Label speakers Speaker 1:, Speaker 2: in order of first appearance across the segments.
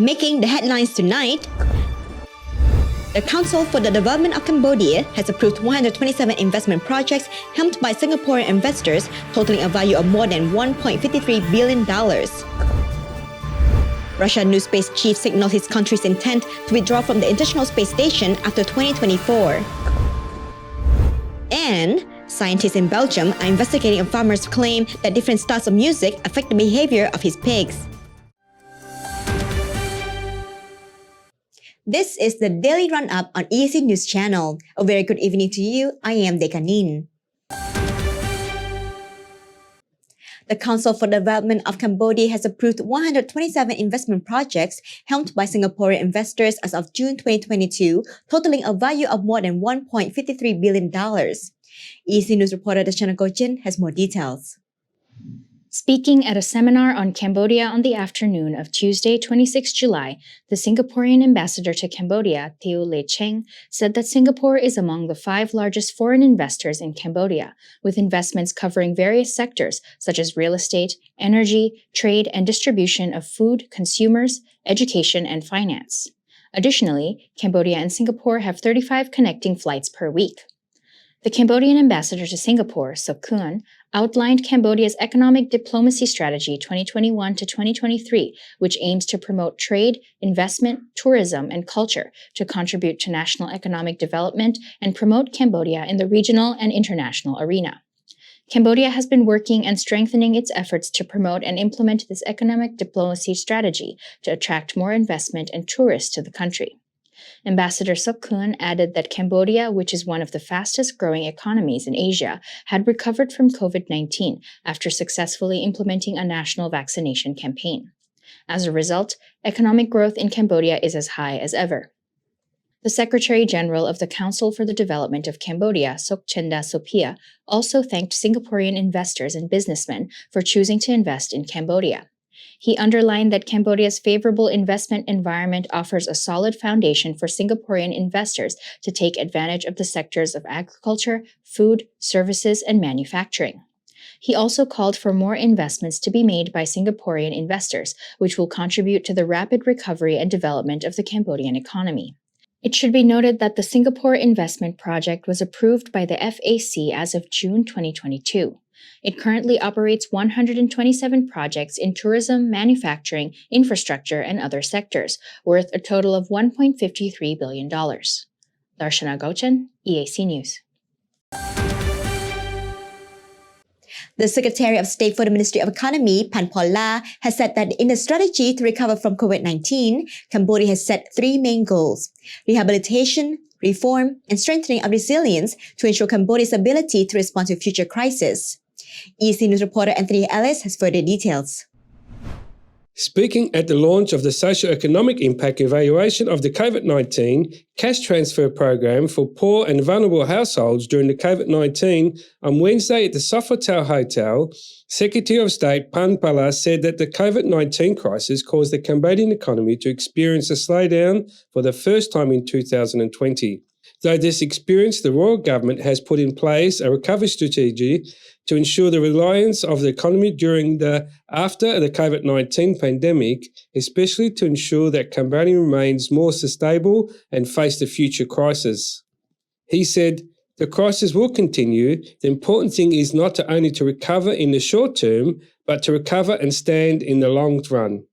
Speaker 1: Making the headlines tonight, the Council for the Development of Cambodia has approved 127 investment projects helmed by Singaporean investors, totaling a value of more than $1.53 billion. Russian new space chief signaled his country's intent to withdraw from the International Space Station after 2024. And scientists in Belgium are investigating a farmer's claim that different styles of music affect the behavior of his pigs. This is the Daily Roundup on EAC News Channel. A very good evening to you. I am Dekanin. The Council for the Development of Cambodia has approved 127 investment projects helmed by Singaporean investors as of June 2022, totaling a value of more than $1.53 billion. EAC News reporter Dashana Gochin has more details.
Speaker 2: Speaking at a seminar on Cambodia on the afternoon of Tuesday, 26 July, the Singaporean ambassador to Cambodia, Theo Le Cheng, said that Singapore is among the 5 largest foreign investors in Cambodia, with investments covering various sectors such as real estate, energy, trade and distribution of food, consumers, education, and finance. Additionally, Cambodia and Singapore have 35 connecting flights per week. The Cambodian ambassador to Singapore, Sok Kuan, outlined Cambodia's economic diplomacy strategy 2021 to 2023, which aims to promote trade, investment, tourism, and culture to contribute to national economic development and promote Cambodia in the regional and international arena. Cambodia has been working and strengthening its efforts to promote and implement this economic diplomacy strategy to attract more investment and tourists to the country. Ambassador Sok Kuan added that Cambodia, which is one of the fastest growing economies in Asia, had recovered from COVID-19 after successfully implementing a national vaccination campaign. As a result, economic growth in Cambodia is as high as ever. The Secretary General of the Council for the Development of Cambodia, Sok Chenda Sophia, also thanked Singaporean investors and businessmen for choosing to invest in Cambodia. He underlined that Cambodia's favorable investment environment offers a solid foundation for Singaporean investors to take advantage of the sectors of agriculture, food, services, and manufacturing. He also called for more investments to be made by Singaporean investors, which will contribute to the rapid recovery and development of the Cambodian economy. It should be noted that the Singapore investment project was approved by the FAC as of June 2022. It currently operates 127 projects in tourism, manufacturing, infrastructure, and other sectors, worth a total of $1.53 billion. Darshana Gochan, EAC News.
Speaker 1: The Secretary of State for the Ministry of Economy, Pan Paula, has said that in the strategy to recover from COVID-19, Cambodia has set 3 main goals: rehabilitation, reform, and strengthening of resilience to ensure Cambodia's ability to respond to future crises. EAC News reporter Anthony Ellis has further details.
Speaker 3: Speaking at the launch of the socio-economic impact evaluation of the COVID-19 cash transfer program for poor and vulnerable households during the COVID-19 on Wednesday at the Sofitel Hotel, Secretary of State Pan Pala said that the COVID-19 crisis caused the Cambodian economy to experience a slowdown for the first time in 2020. Though this experience, the royal government has put in place a recovery strategy to ensure the reliance of the economy after the COVID-19 pandemic, especially to ensure that Cambodia remains more stable and face the future crisis. He said, "The crisis will continue. The important thing is not only to recover in the short term, but to recover and stand in the long run."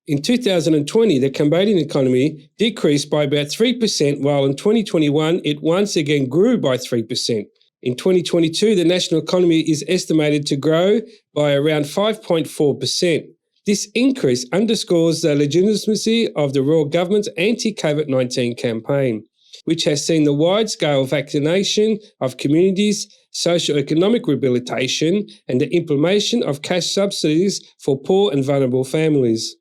Speaker 3: In 2020, the Cambodian economy decreased by about 3%, while in 2021 it once again grew by 3%. In 2022, the national economy is estimated to grow by around 5.4%. This increase underscores the legitimacy of the royal government's anti-COVID-19 campaign, which has seen the wide-scale vaccination of communities, socio-economic rehabilitation, and the implementation of cash subsidies for poor and vulnerable families.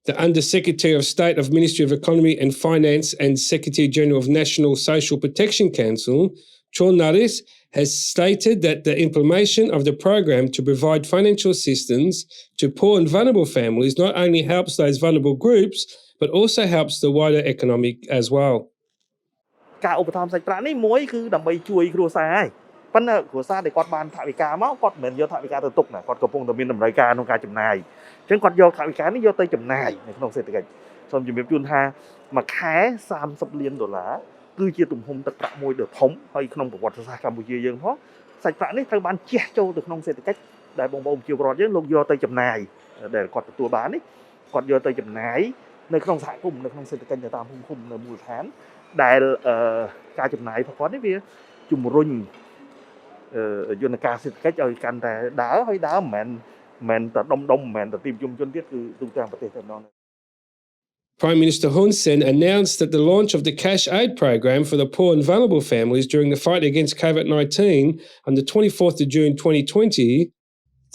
Speaker 3: The Under-Secretary of State of Ministry of Economy and Finance and Secretary-General of National Social Protection Council, Chon Naris, has stated that the implementation of the program to provide financial assistance to poor and vulnerable families not only helps those vulnerable groups, but also helps the wider economic as well.
Speaker 4: ការឧបត្ថម្ភសាច់ប្រាក់នេះមួយគឺដើម្បីជួយគ្រួសារហើយប៉ុន្តែគ្រួសារដែលគាត់បានថវិកាមកគាត់មិនមែនយកថវិកាទៅទុកណាគាត់កំពុងតែមានតម្រូវការក្នុងការចំណាយអញ្ចឹងគាត់យកថវិកានេះយកទៅចំណាយនៅក្នុងសេដ្ឋកិច្ច សូមជំរាបជូនថាមួយខែ$30 លានគឺជាទំហំទឹកប្រាក់មួយដ៏ធំហើយក្នុងប្រវត្តិសាស្ត្រកម្ពុជាយើងផងសាច់ប្រាក់នេះត្រូវបានជះចូលទៅក្នុងសេដ្ឋកិច្ចដែលបងប្អូនប្រជាពលរដ្ឋយើងលោកយកទៅចំណាយដែលគាត់ទទួលបាននេះគាត់យកទៅចំណាយនៅក្នុងសហគមន៍នៅក្នុងសេដ្ឋកិច្ចនៅតាមភូមិឃុំនៅមូលដ្ឋានដែលការចំណាយរបស់គាត់នេះវាជំរុញយន្តការសេដ្ឋកិច្ចឲ្យកាន់តែដើរហើយដើរមិនមែនតែដុំមិនមែនតែទីប្រជុំជនទៀតគឺទូទាំងប្រទេសតែម្ដង
Speaker 3: Prime Minister Hun Sen announced that the launch of the cash aid program for the poor and vulnerable families during the fight against COVID-19 on the 24th of June 2020.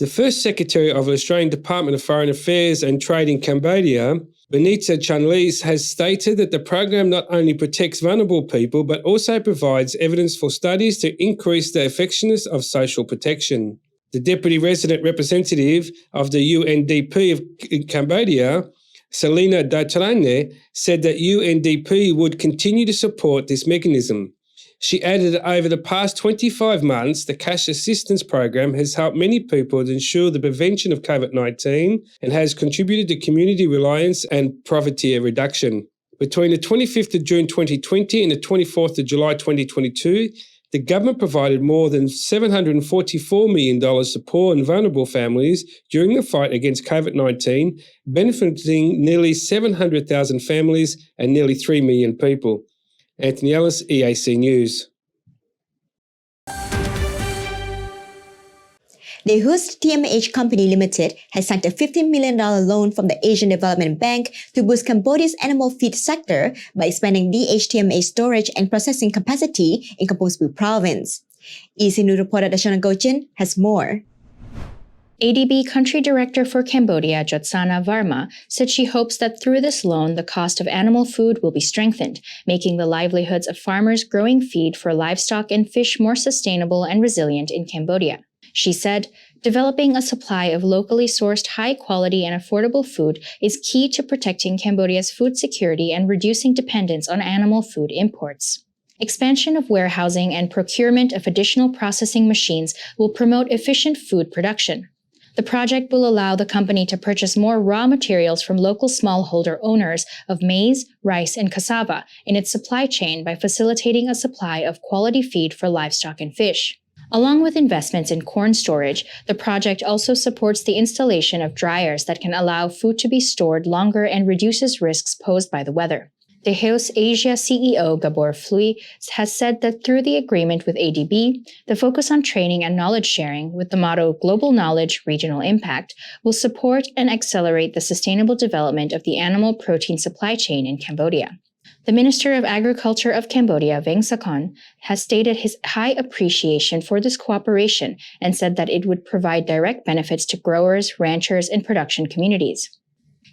Speaker 3: The first Secretary of the Australian Department of Foreign Affairs and Trade in Cambodia, Benita Chanlis, has stated that the program not only protects vulnerable people but also provides evidence for studies to increase the effectiveness of social protection. The Deputy Resident Representative of the UNDP of Cambodia, Selina Datrane, said that UNDP would continue to support this mechanism. She added that over the past 25 months, the cash assistance program has helped many people to ensure the prevention of COVID-19 and has contributed to community reliance and poverty reduction. Between the 25th of June 2020 and the 24th of July 2022, the government provided more than $744 million to poor and vulnerable families during the fight against COVID-19, benefiting nearly 700,000 families and nearly 3 million people. Anthony Ellis, EAC News.
Speaker 1: The Hust TMH Company Limited has signed a $15 million loan from the Asian Development Bank to boost Cambodia's animal feed sector by expanding DHTMH storage and processing capacity in Kampong Speu province. EAC News reporter Darshana Gochin has more.
Speaker 2: ADB Country Director for Cambodia, Jotsana Varma, said she hopes that through this loan, the cost of animal food will be strengthened, making the livelihoods of farmers growing feed for livestock and fish more sustainable and resilient in Cambodia. She said, developing a supply of locally sourced high-quality and affordable food is key to protecting Cambodia's food security and reducing dependence on animal food imports. Expansion of warehousing and procurement of additional processing machines will promote efficient food production. The project will allow the company to purchase more raw materials from local smallholder owners of maize, rice, and cassava in its supply chain by facilitating a supply of quality feed for livestock and fish. Along with investments in corn storage, the project also supports the installation of dryers that can allow food to be stored longer and reduces risks posed by the weather. The Heus Asia CEO Gabor Flui has said that through the agreement with ADB, the focus on training and knowledge sharing with the motto Global Knowledge, Regional Impact will support and accelerate the sustainable development of the animal protein supply chain in Cambodia. The Minister of Agriculture of Cambodia, Veng Sakon, has stated his high appreciation for this cooperation and said that it would provide direct benefits to growers, ranchers, and production communities.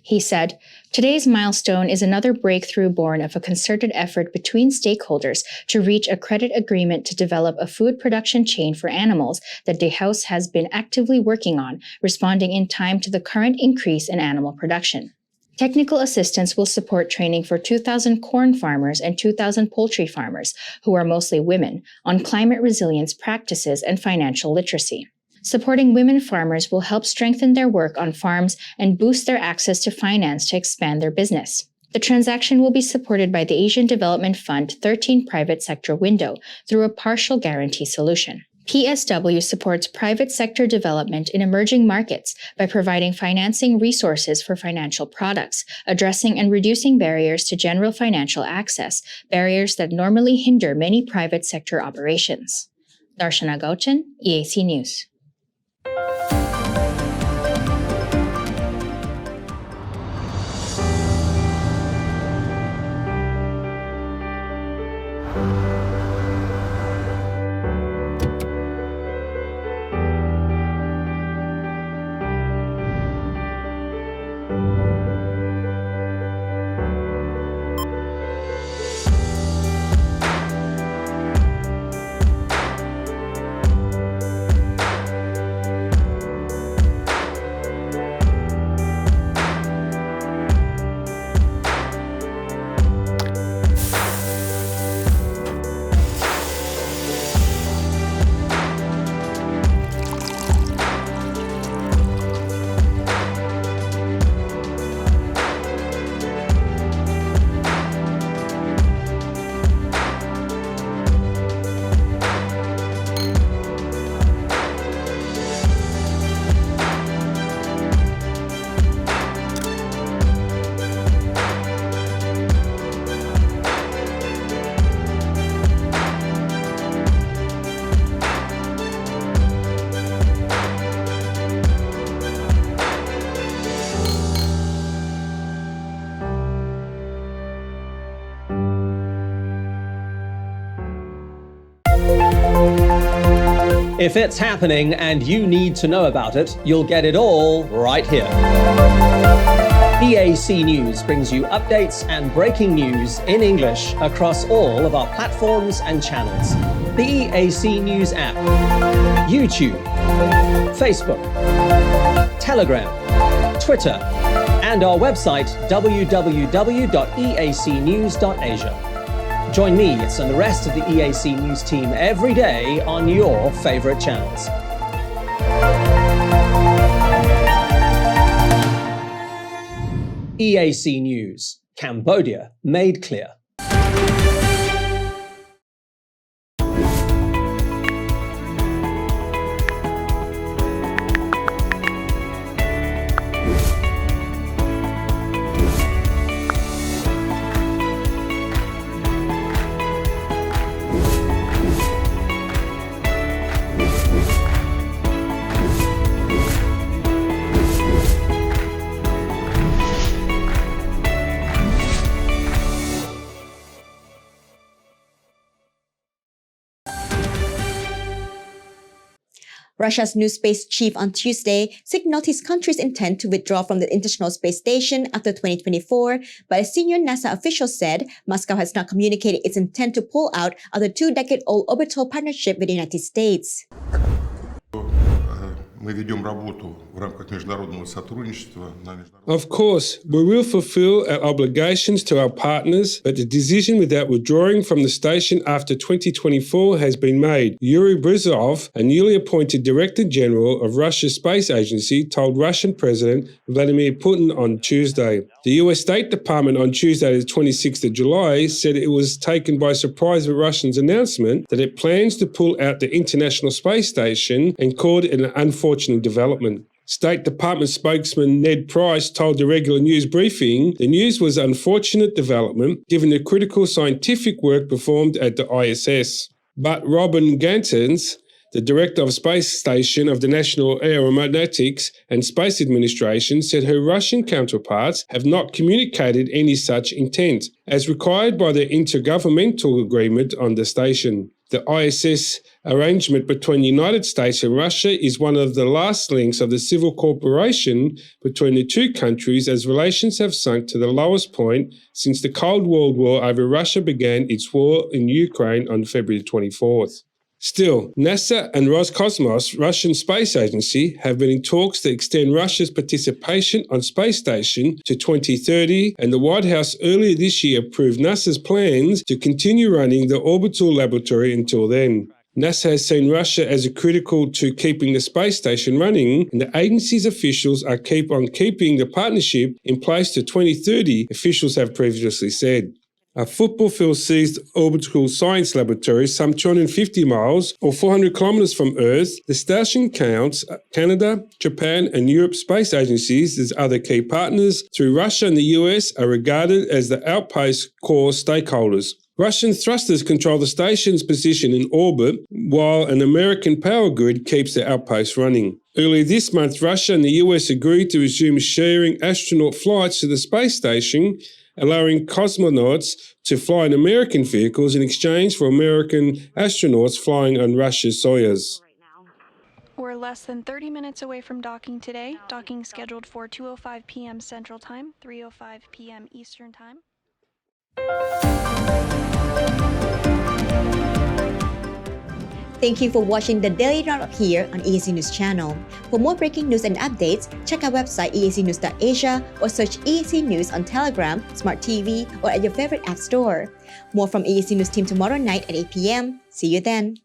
Speaker 2: He said, today's milestone is another breakthrough born of a concerted effort between stakeholders to reach a credit agreement to develop a food production chain for animals that the House has been actively working on, responding in time to the current increase in animal production. Technical assistance will support training for 2,000 corn farmers and 2,000 poultry farmers, who are mostly women, on climate resilience practices and financial literacy. Supporting women farmers will help strengthen their work on farms and boost their access to finance to expand their business. The transaction will be supported by the Asian Development Fund 13 private sector window through a partial guarantee solution. PSW supports private sector development in emerging markets by providing financing resources for financial products, addressing and reducing barriers to general financial access, barriers that normally hinder many private sector operations. Darshana Gauchan, EAC News.
Speaker 5: If it's happening and you need to know about it, you'll get it all right here. EAC News brings you updates and breaking news in English across all of our platforms and channels. The EAC News app, YouTube, Facebook, Telegram, Twitter, and our website www.eacnews.asia. Join me and the rest of the EAC News team every day on your favorite channels. EAC News, Cambodia made clear.
Speaker 1: Russia's new space chief on Tuesday signaled his country's intent to withdraw from the International Space Station after 2024, but a senior NASA official said Moscow has not communicated its intent to pull out of the two-decade-old orbital partnership with the United States.
Speaker 3: Of course, we will fulfill our obligations to our partners, but the decision without withdrawing from the station after 2024 has been made. Yuri Borisov, a newly appointed Director General of Russia's space agency, told Russian President Vladimir Putin on Tuesday. The US State Department on Tuesday, the 26th of July, said it was taken by surprise with Russia's announcement that it plans to pull out the International Space Station and called it an unfortunate development. State Department spokesman Ned Price told the regular news briefing the news was an unfortunate development given the critical scientific work performed at the ISS. But Robin Gantens, the director of Space Station of the National Aeronautics and Space Administration, said her Russian counterparts have not communicated any such intent, as required by the intergovernmental agreement on the station. The ISS arrangement between the United States and Russia is one of the last links of the civil cooperation between the two countries, as relations have sunk to the lowest point since the Cold War over Russia began its war in Ukraine on February 24th. Still, NASA and Roscosmos, Russian space agency, have been in talks to extend Russia's participation on space station to 2030, and the White House earlier this year approved NASA's plans to continue running the orbital laboratory until then. NASA has seen Russia as critical to keeping the space station running, and the agency's officials are keeping the partnership in place to 2030, officials have previously said. A football field-sized orbital science laboratory some 250 miles or 400 kilometers from Earth, the station counts Canada, Japan and Europe space agencies as other key partners. Through Russia and the US are regarded as the outpost core stakeholders. Russian thrusters control the station's position in orbit, while an American power grid keeps the outpost running. Earlier this month, Russia and the US agreed to resume sharing astronaut flights to the space station, allowing cosmonauts to fly in American vehicles in exchange for American astronauts flying on Russia's Soyuz.
Speaker 6: We're less than 30 minutes away from docking today. Docking scheduled for 2:05 p.m. Central Time, 3:05 p.m. Eastern Time.
Speaker 1: Thank you for watching the Daily Roundup here on EAC News Channel. For more breaking news and updates, check our website eacnews.asia or search EAC News on Telegram, Smart TV, or at your favorite app store. More from EAC News team tomorrow night at 8 p.m. See you then.